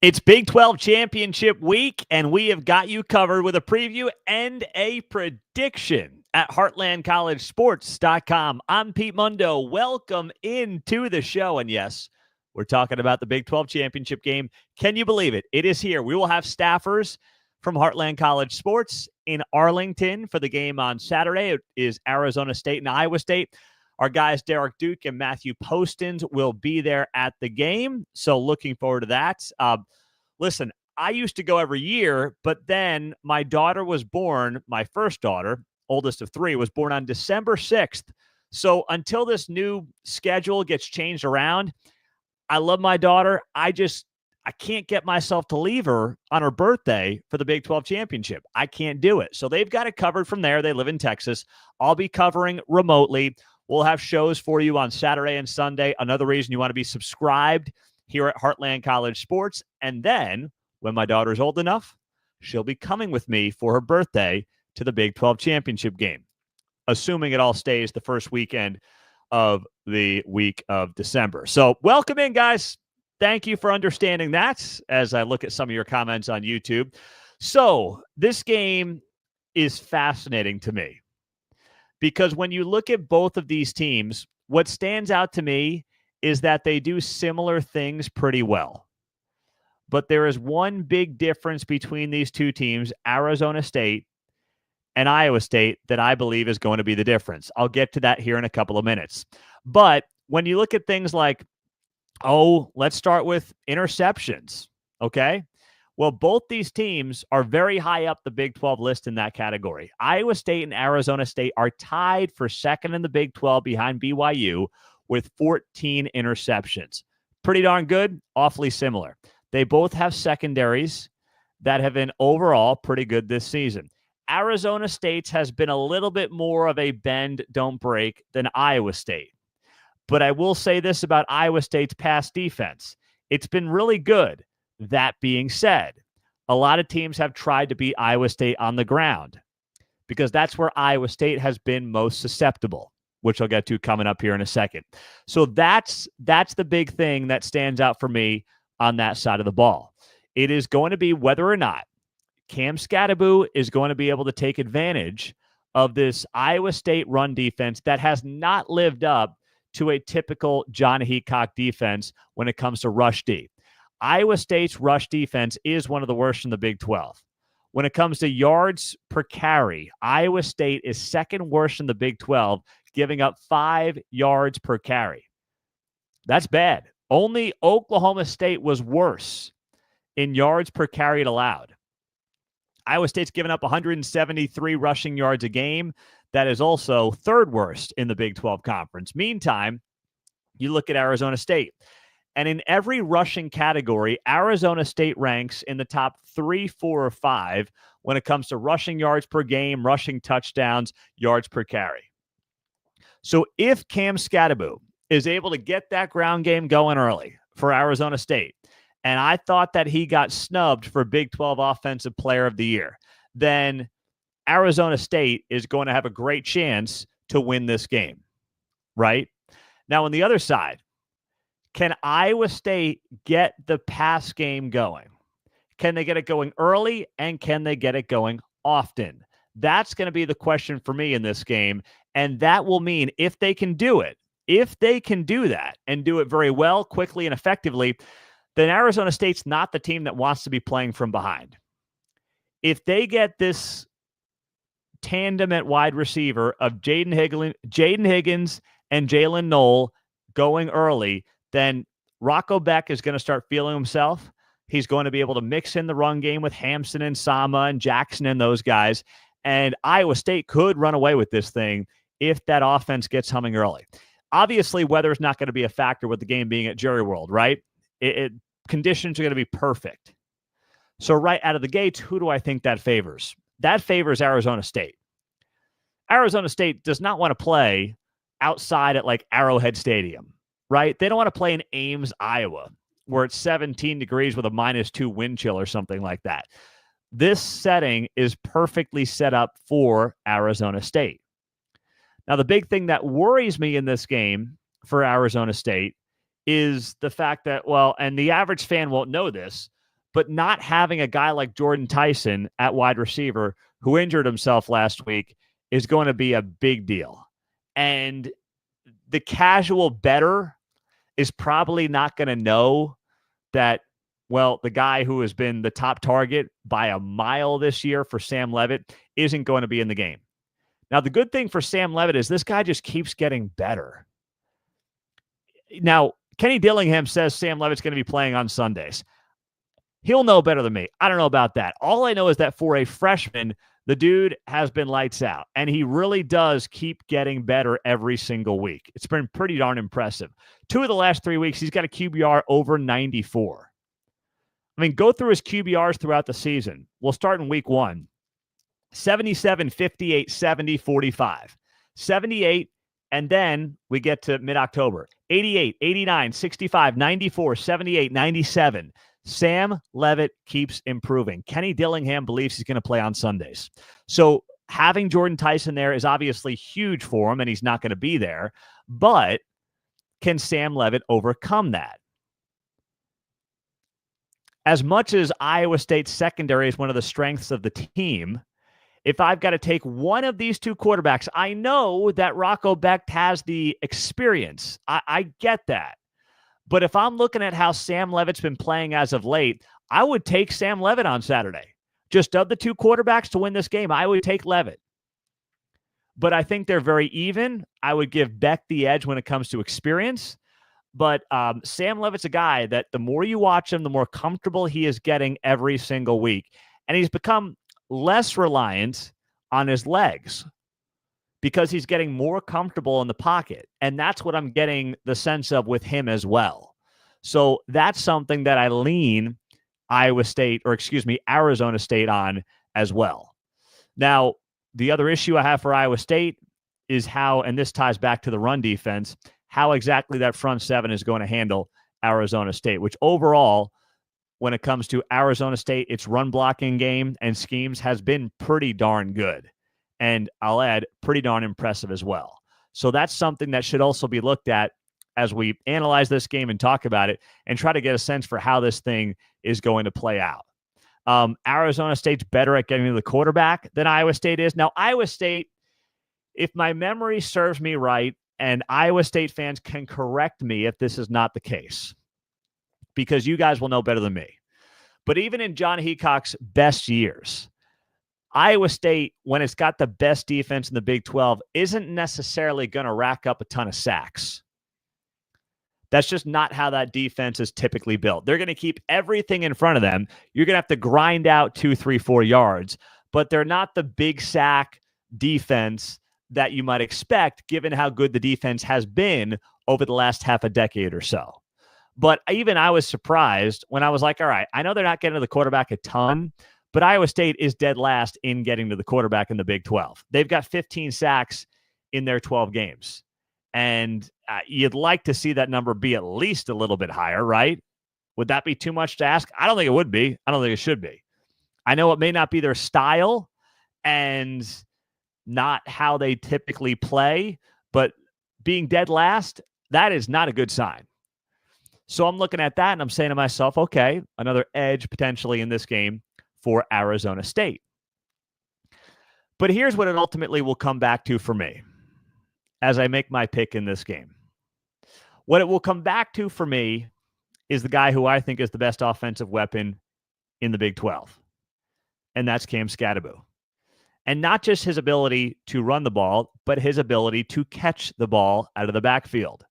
It's Big 12 Championship Week, and we have got you covered with a preview and a prediction at HeartlandCollegeSports.com. I'm Pete Mundo. Welcome into the show. And yes, we're talking about the Big 12 Championship game. Can you believe it? It is here. We will have staffers from Heartland College Sports in Arlington for the game on Saturday. It is Arizona State and Iowa State. Our guys, Derek Duke and Matthew Postins, will be there at the game. So looking forward to that. Listen, I used to go every year, but then my daughter was born, my first daughter, oldest of three, was born on December 6th. So until this new schedule gets changed around, I love my daughter. I can't get myself to leave her on her birthday for the Big 12 Championship. I can't do it. So they've got it covered from there. They live in Texas. I'll be covering remotely. We'll have shows for you on Saturday and Sunday. Another reason you want to be subscribed here at Heartland College Sports. And then when my daughter's old enough, she'll be coming with me for her birthday to the Big 12 Championship game, assuming it all stays the first weekend of the week of December. So welcome in, guys. Thank you for understanding that as I look at some of your comments on YouTube. So this game is fascinating to me because when you look at both of these teams, what stands out to me is that they do similar things pretty well. But there is one big difference between these two teams, Arizona State and Iowa State, that I believe is going to be the difference. I'll get to that here in a couple of minutes. But when you look at things like, let's start with interceptions, okay? Well, both these teams are very high up the Big 12 list in that category. Iowa State and Arizona State are tied for second in the Big 12 behind BYU with 14 interceptions. Pretty darn good, awfully similar. They both have secondaries that have been overall pretty good this season. Arizona State's has been a little bit more of a bend, don't break than Iowa State. But I will say this about Iowa State's pass defense. It's been really good. That being said, a lot of teams have tried to beat Iowa State on the ground because that's where Iowa State has been most susceptible, which I'll get to coming up here in a second. So that's the big thing that stands out for me on that side of the ball. It is going to be whether or not Cam Skattebo is going to be able to take advantage of this Iowa State run defense that has not lived up to a typical John Heacock defense when it comes to rush D. Iowa State's rush defense is one of the worst in the Big 12. When it comes to yards per carry, Iowa State is second worst in the Big 12, giving up 5 yards per carry. That's bad. Only Oklahoma State was worse in yards per carry allowed. Iowa State's given up 173 rushing yards a game. That is also third worst in the Big 12 Conference. Meantime, you look at Arizona State. And in every rushing category, Arizona State ranks in the top 3, 4, or 5 when it comes to rushing yards per game, rushing touchdowns, yards per carry. So if Cam Skattebo is able to get that ground game going early for Arizona State, and I thought that he got snubbed for Big 12 Offensive Player of the Year, then Arizona State is going to have a great chance to win this game, right? Now, on the other side, can Iowa State get the pass game going? Can they get it going early, and can they get it going often? That's going to be the question for me in this game, and that will mean if they can do it, if they can do that and do it very well, quickly, and effectively, then Arizona State's not the team that wants to be playing from behind. If they get this tandem at wide receiver of Jaden Higgins and Jalen Knoll going early, then Rocco Beck is going to start feeling himself. He's going to be able to mix in the run game with Hampson and Sama and Jackson and those guys. And Iowa State could run away with this thing if that offense gets humming early. Obviously, weather is not going to be a factor with the game being at Jerry World, right? Conditions are going to be perfect. So right out of the gates, who do I think that favors? That favors Arizona State. Arizona State does not want to play outside at like Arrowhead Stadium, right? They don't want to play in Ames, Iowa, where it's 17 degrees with a -2 wind chill or something like that. This setting is perfectly set up for Arizona State. Now, the big thing that worries me in this game for Arizona State is the fact that, and the average fan won't know this, But not having a guy like Jordan Tyson at wide receiver who injured himself last week is going to be a big deal. And the casual bettor is probably not going to know that, well, the guy who has been the top target by a mile this year for Sam Levitt isn't going to be in the game. Now, the good thing for Sam Levitt is this guy just keeps getting better. Now, Kenny Dillingham says Sam Levitt's going to be playing on Sundays. He'll know better than me. I don't know about that. All I know is that for a freshman, the dude has been lights out, and he really does keep getting better every single week. It's been pretty darn impressive. 2 of the last 3 weeks, he's got a QBR over 94. I mean, go through his QBRs throughout the season. We'll start in week 1. 77, 58, 70, 45. 78, and then we get to mid-October. 88, 89, 65, 94, 78, 97. Sam Levitt keeps improving. Kenny Dillingham believes he's going to play on Sundays. So having Jordan Tyson there is obviously huge for him, and he's not going to be there. But can Sam Levitt overcome that? As much as Iowa State's secondary is one of the strengths of the team, if I've got to take one of these 2 quarterbacks, I know that Rocco Becht has the experience. I get that. But if I'm looking at how Sam Levitt's been playing as of late, I would take Sam Levitt on Saturday. Just of the 2 quarterbacks to win this game, I would take Levitt. But I think they're very even. I would give Becht the edge when it comes to experience. But Sam Levitt's a guy that the more you watch him, the more comfortable he is getting every single week. And he's become less reliant on his legs because he's getting more comfortable in the pocket. And that's what I'm getting the sense of with him as well. So that's something that I lean Arizona State on as well. Now, the other issue I have for Iowa State is how, and this ties back to the run defense, how exactly that front seven is going to handle Arizona State, which overall, when it comes to Arizona State, its run blocking game and schemes has been pretty darn good. And I'll add, pretty darn impressive as well. So that's something that should also be looked at as we analyze this game and talk about it and try to get a sense for how this thing is going to play out. Arizona State's better at getting to the quarterback than Iowa State is. Now, Iowa State, if my memory serves me right, and Iowa State fans can correct me if this is not the case, because you guys will know better than me. But even in John Heacock's best years, Iowa State, when it's got the best defense in the Big 12, isn't necessarily going to rack up a ton of sacks. That's just not how that defense is typically built. They're going to keep everything in front of them. You're going to have to grind out 2, 3, 4 yards, but they're not the big sack defense that you might expect given how good the defense has been over the last half a decade or so. But even I was surprised when I was like, all right, I know they're not getting to the quarterback a ton, but Iowa State is dead last in getting to the quarterback in the Big 12. They've got 15 sacks in their 12 games. And you'd like to see that number be at least a little bit higher, right? Would that be too much to ask? I don't think it would be. I don't think it should be. I know it may not be their style and not how they typically play, but being dead last, that is not a good sign. So I'm looking at that and I'm saying to myself, okay, another edge potentially in this game for Arizona State. But here's what it ultimately will come back to for me as I make my pick in this game. What it will come back to for me is the guy who I think is the best offensive weapon in the Big 12, and that's Cam Skattebo. And not just his ability to run the ball, but his ability to catch the ball out of the backfield.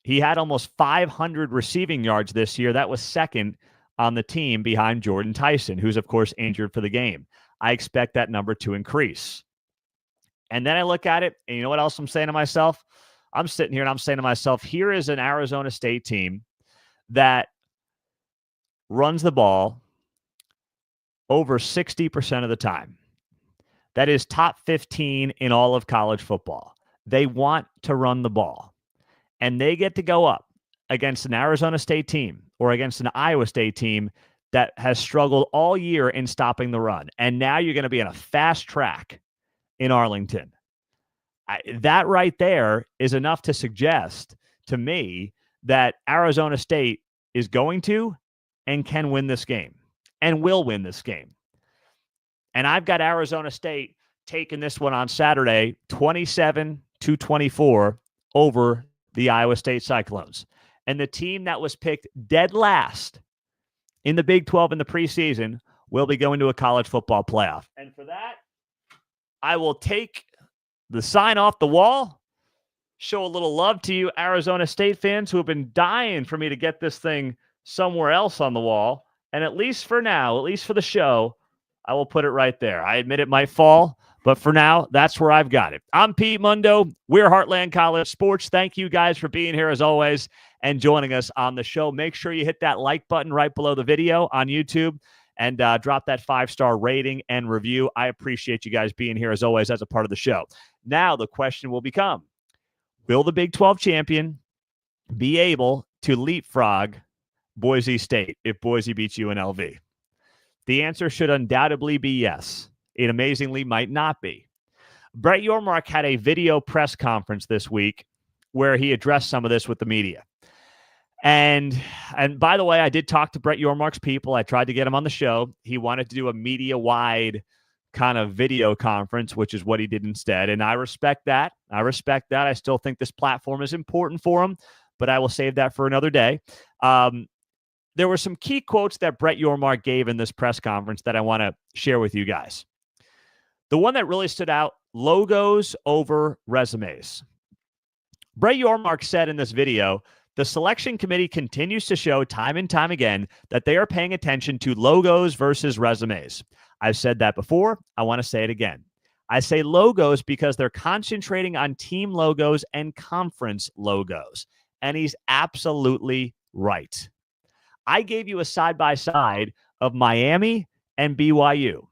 He had almost 500 receiving yards this year. That was second on the team behind Jordan Tyson, who's, of course, injured for the game. I expect that number to increase. And then I look at it, and you know what else I'm saying to myself? I'm sitting here and I'm saying to myself, here is an Arizona State team that runs the ball over 60% of the time. That is top 15 in all of college football. They want to run the ball. And they get to go up against an Arizona State team or against an Iowa State team that has struggled all year in stopping the run. And now you're going to be on a fast track in Arlington. That right there is enough to suggest to me that Arizona State is going to and can win this game and will win this game. And I've got Arizona State taking this one on Saturday, 27-24 over the Iowa State Cyclones. And the team that was picked dead last in the Big 12 in the preseason will be going to a college football playoff. And for that, I will take the sign off the wall, show a little love to you Arizona State fans who have been dying for me to get this thing somewhere else on the wall. And at least for now, at least for the show, I will put it right there. I admit it might fall, but for now, that's where I've got it. I'm Pete Mundo. We're Heartland College Sports. Thank you guys for being here as always and joining us on the show. Make sure you hit that like button right below the video on YouTube and drop that 5-star rating and review. I appreciate you guys being here as always as a part of the show. Now the question will become, will the Big 12 champion be able to leapfrog Boise State if Boise beats UNLV? The answer should undoubtedly be yes. It amazingly might not be. Brett Yormark had a video press conference this week where he addressed some of this with the media. And by the way, I did talk to Brett Yormark's people. I tried to get him on the show. He wanted to do a media-wide kind of video conference, which is what he did instead. And I respect that. I still think this platform is important for him, but I will save that for another day. There were some key quotes that Brett Yormark gave in this press conference that I want to share with you guys. The one that really stood out, logos over resumes. Brett Yormark said in this video, the selection committee continues to show time and time again that they are paying attention to logos versus resumes. I've said that before. I want to say it again. I say logos because they're concentrating on team logos and conference logos. And he's absolutely right. I gave you a side-by-side of Miami and BYU.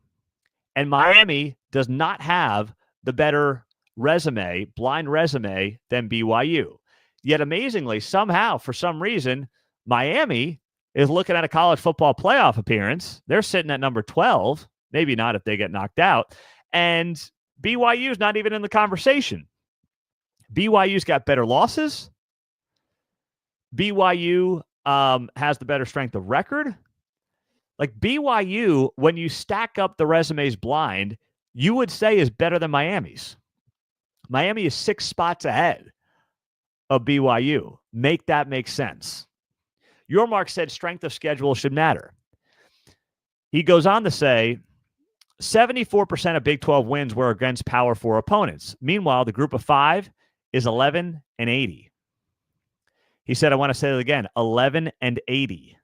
And Miami does not have the better resume, blind resume, than BYU. Yet amazingly, somehow, for some reason, Miami is looking at a college football playoff appearance. They're sitting at number 12. Maybe not if they get knocked out. And BYU is not even in the conversation. BYU's got better losses. BYU has the better strength of record. Like BYU, when you stack up the resumes blind, you would say is better than Miami's. Miami is 6 spots ahead of BYU. Make that make sense. Yormark said strength of schedule should matter. He goes on to say 74% of Big 12 wins were against Power 4 opponents. Meanwhile, the group of 5 is 11-80. He said, I want to say it again, 11-80.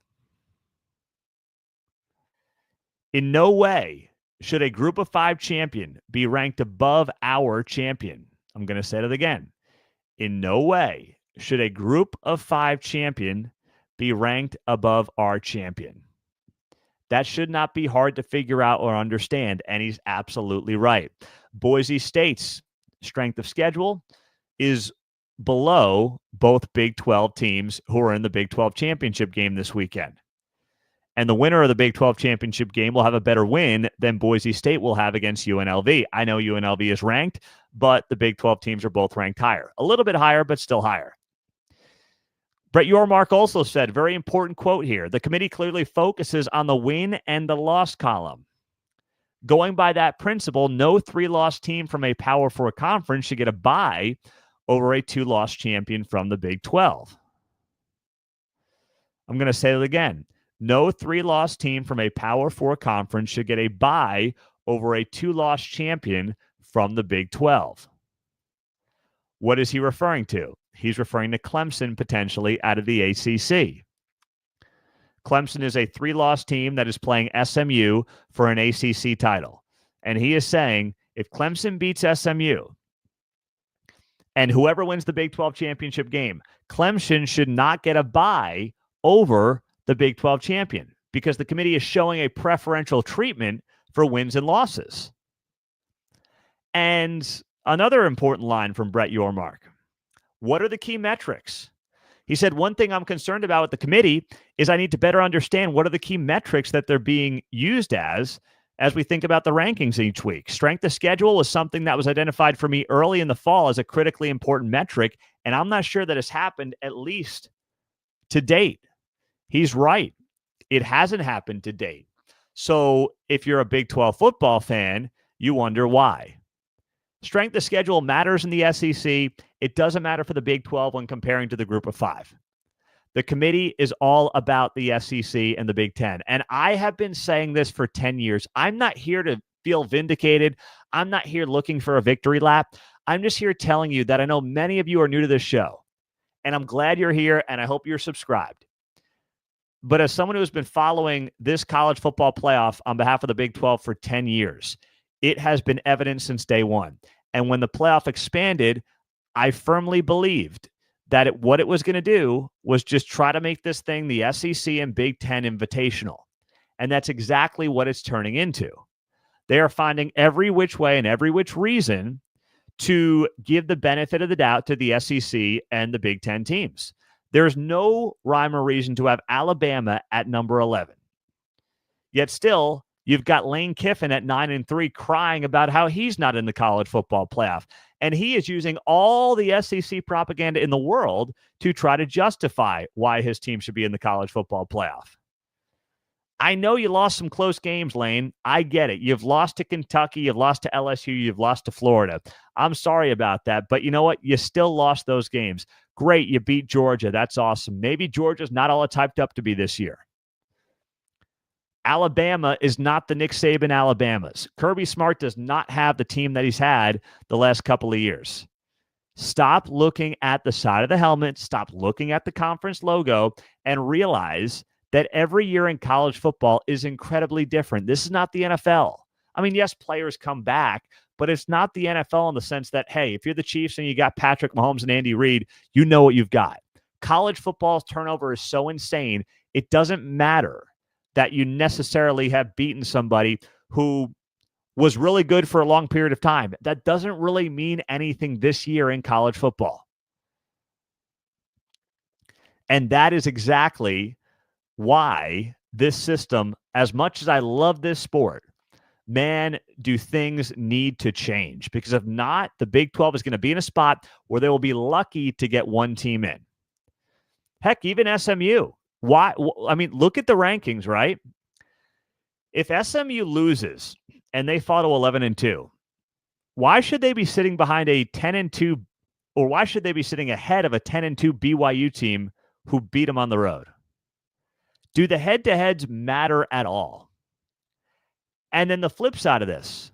In no way should a group of 5 champion be ranked above our champion. I'm going to say it again. In no way should a group of 5 champion be ranked above our champion. That should not be hard to figure out or understand, and he's absolutely right. Boise State's strength of schedule is below both Big 12 teams who are in the Big 12 championship game this weekend. And the winner of the Big 12 championship game will have a better win than Boise State will have against UNLV. I know UNLV is ranked, but the Big 12 teams are both ranked higher. A little bit higher, but still higher. Brett Yormark also said, very important quote here, the committee clearly focuses on the win and the loss column. Going by that principle, no 3-loss team from a Power 4 conference should get a bye over a 2-loss champion from the Big 12. I'm going to say it again. No 3-loss team from a Power 4 conference should get a bye over a 2-loss champion from the Big 12. What is he referring to? He's referring to Clemson potentially out of the ACC. Clemson is a 3-loss team that is playing SMU for an ACC title. And he is saying if Clemson beats SMU and whoever wins the Big 12 championship game, Clemson should not get a bye over the Big 12 champion because the committee is showing a preferential treatment for wins and losses. And another important line from Brett Yormark. What are the key metrics? He said, one thing I'm concerned about with the committee is I need to better understand what are the key metrics that they're being used as we think about the rankings each week. Strength of schedule was something that was identified for me early in the fall as a critically important metric, and I'm not sure that has happened, at least to date. He's right. It hasn't happened to date. So if you're a Big 12 football fan, you wonder why. Strength of schedule matters in the SEC. It doesn't matter for the Big 12 when comparing to the Group of Five. The committee is all about the SEC and the Big Ten. And I have been saying this for 10 years. I'm not here to feel vindicated. I'm not here looking for a victory lap. I'm just here telling you that I know many of you are new to this show. And I'm glad you're here, and I hope you're subscribed. But as someone who has been following this college football playoff on behalf of the Big 12 for 10 years, it has been evident since day one. And when the playoff expanded, I firmly believed that what it was going to do was just try to make this thing the SEC and Big Ten invitational. And that's exactly what it's turning into. They are finding every which way and every which reason to give the benefit of the doubt to the SEC and the Big Ten teams. There's no rhyme or reason to have Alabama at number 11. Yet still, you've got Lane Kiffin at 9-3 crying about how he's not in the college football playoff. And he is using all the SEC propaganda in the world to try to justify why his team should be in the college football playoff. I know you lost some close games, Lane. I get it. You've lost to Kentucky. You've lost to LSU. You've lost to Florida. I'm sorry about that. But you know what? You still lost those games. Great. You beat Georgia. That's awesome. Maybe Georgia's not all it's hyped up to be this year. Alabama is not the Nick Saban Alabamas. Kirby Smart does not have the team that he's had the last couple of years. Stop looking at the side of the helmet. Stop looking at the conference logo and realize that every year in college football is incredibly different. This is not the NFL. I mean, yes, players come back, but it's not the NFL in the sense that, hey, if you're the Chiefs and you got Patrick Mahomes and Andy Reid, you know what you've got. College football's turnover is so insane, it doesn't matter that you necessarily have beaten somebody who was really good for a long period of time. That doesn't really mean anything this year in college football. And that is exactly why this system, as much as I love this sport, man, do things need to change? Because if not, the Big 12 is going to be in a spot where they will be lucky to get one team in. Heck, even SMU. Why? I mean, look at the rankings, right? If SMU loses and they fall to 11-2, why should they be sitting behind a 10-2, or why should they be sitting ahead of a 10-2 BYU team who beat them on the road? Do the head-to-heads matter at all? And then the flip side of this,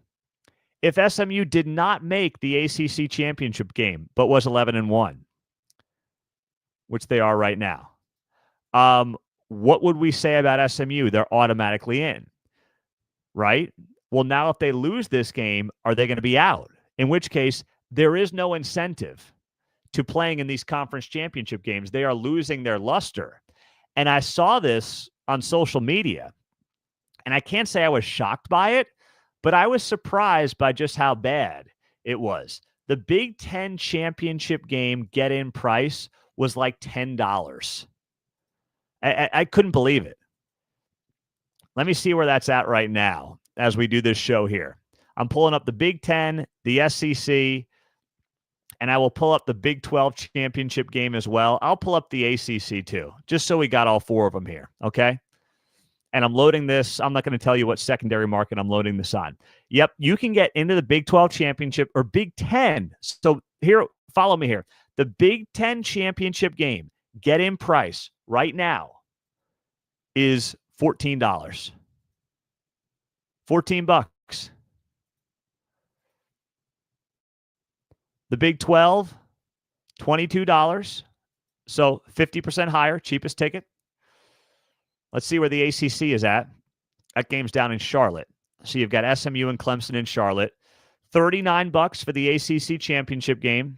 if SMU did not make the ACC championship game but was 11-1, which they are right now, what would we say about SMU? They're automatically in, right? Well, now if they lose this game, are they going to be out? In which case, there is no incentive to playing in these conference championship games. They are losing their luster. And I saw this on social media, and I can't say I was shocked by it, but I was surprised by just how bad it was. The Big Ten championship game get-in price was like $10. I couldn't believe it. Let me see where that's at right now as we do this show here. I'm pulling up the Big Ten, the SEC, and I will pull up the Big 12 championship game as well. I'll pull up the ACC too, just so we got all four of them here, okay? And I'm loading this. I'm not going to tell you what secondary market I'm loading this on. Yep, you can get into the Big 12 championship or Big 10. So here, follow me here. The Big 10 championship game, get-in price right now is $14. $14. The Big 12, $22. So 50% higher, cheapest ticket. Let's see where the ACC is at. That game's down in Charlotte. So you've got SMU and Clemson in Charlotte. $39 for the ACC championship game.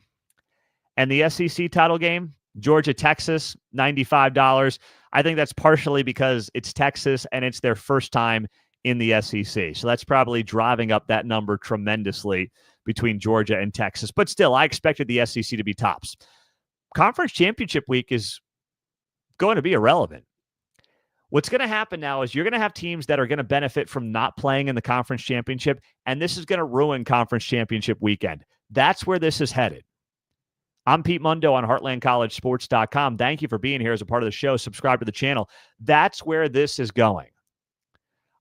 And the SEC title game, Georgia, Texas, $95. I think that's partially because it's Texas and it's their first time in the SEC. So that's probably driving up that number tremendously between Georgia and Texas. But still, I expected the SEC to be tops. Conference championship week is going to be irrelevant. What's going to happen now is you're going to have teams that are going to benefit from not playing in the conference championship, and this is going to ruin conference championship weekend. That's where this is headed. I'm Pete Mundo on HeartlandCollegeSports.com. Thank you for being here as a part of the show. Subscribe to the channel. That's where this is going.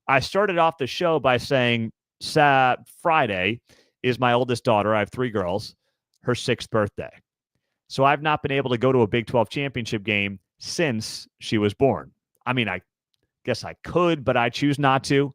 I started off the show by saying Friday is my oldest daughter. I have 3 girls, her 6th birthday. So I've not been able to go to a Big 12 championship game since she was born. I mean, I guess I could, but I choose not to.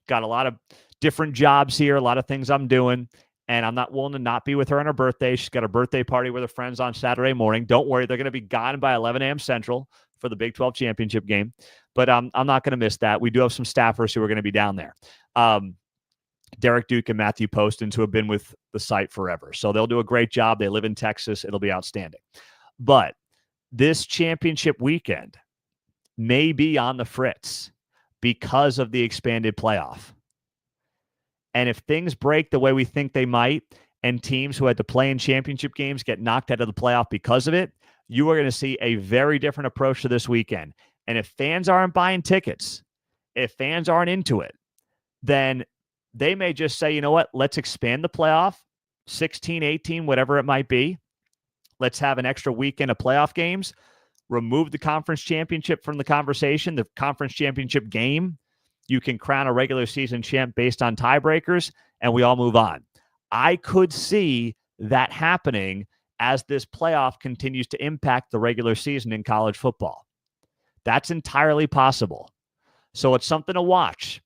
Got a lot of different jobs here, a lot of things I'm doing, and I'm not willing to not be with her on her birthday. She's got a birthday party with her friends on Saturday morning. Don't worry, they're going to be gone by 11 a.m. Central for the Big 12 championship game, but I'm not going to miss that. We do have some staffers who are going to be down there. Derek Duke and Matthew Postins, who have been with the site forever. So they'll do a great job. They live in Texas. It'll be outstanding. But this championship weekend may be on the fritz because of the expanded playoff. And if things break the way we think they might, and teams who had to play in championship games get knocked out of the playoff because of it, you are going to see a very different approach to this weekend. And if fans aren't buying tickets, if fans aren't into it, then they may just say, you know what, let's expand the playoff, 16, 18, whatever it might be. Let's have an extra weekend of playoff games, remove the conference championship from the conversation, the conference championship game. You can crown a regular season champ based on tiebreakers, and we all move on. I could see that happening as this playoff continues to impact the regular season in college football. That's entirely possible. So it's something to watch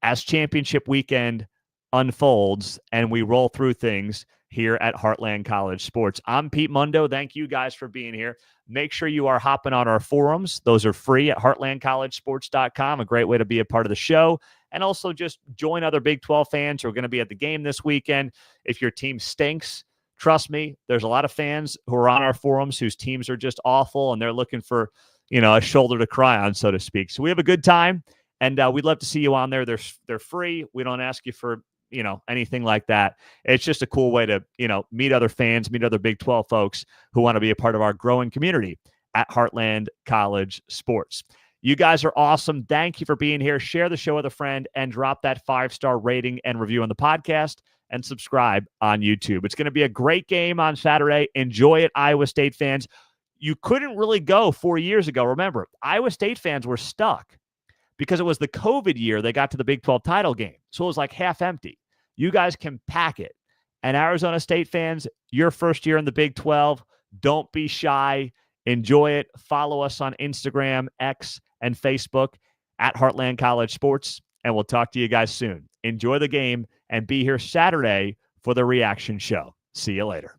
as championship weekend unfolds and we roll through things here at Heartland College Sports. I'm Pete Mundo. Thank you guys for being here. Make sure you are hopping on our forums. Those are free at heartlandcollegesports.com, a great way to be a part of the show. And also just join other Big 12 fans who are going to be at the game this weekend. If your team stinks, trust me, there's a lot of fans who are on our forums whose teams are just awful and they're looking for, a shoulder to cry on, so to speak. So we have a good time. And we'd love to see you on there. They're free. We don't ask you for, anything like that. It's just a cool way to, meet other fans, meet other Big 12 folks who want to be a part of our growing community at Heartland College Sports. You guys are awesome. Thank you for being here. Share the show with a friend and drop that 5-star rating and review on the podcast and subscribe on YouTube. It's going to be a great game on Saturday. Enjoy it, Iowa State fans. You couldn't really go 4 years ago. Remember, Iowa State fans were stuck because it was the COVID year they got to the Big 12 title game. So it was like half empty. You guys can pack it. And Arizona State fans, your first year in the Big 12, don't be shy. Enjoy it. Follow us on Instagram, X, and Facebook at Heartland College Sports. And we'll talk to you guys soon. Enjoy the game and be here Saturday for the reaction show. See you later.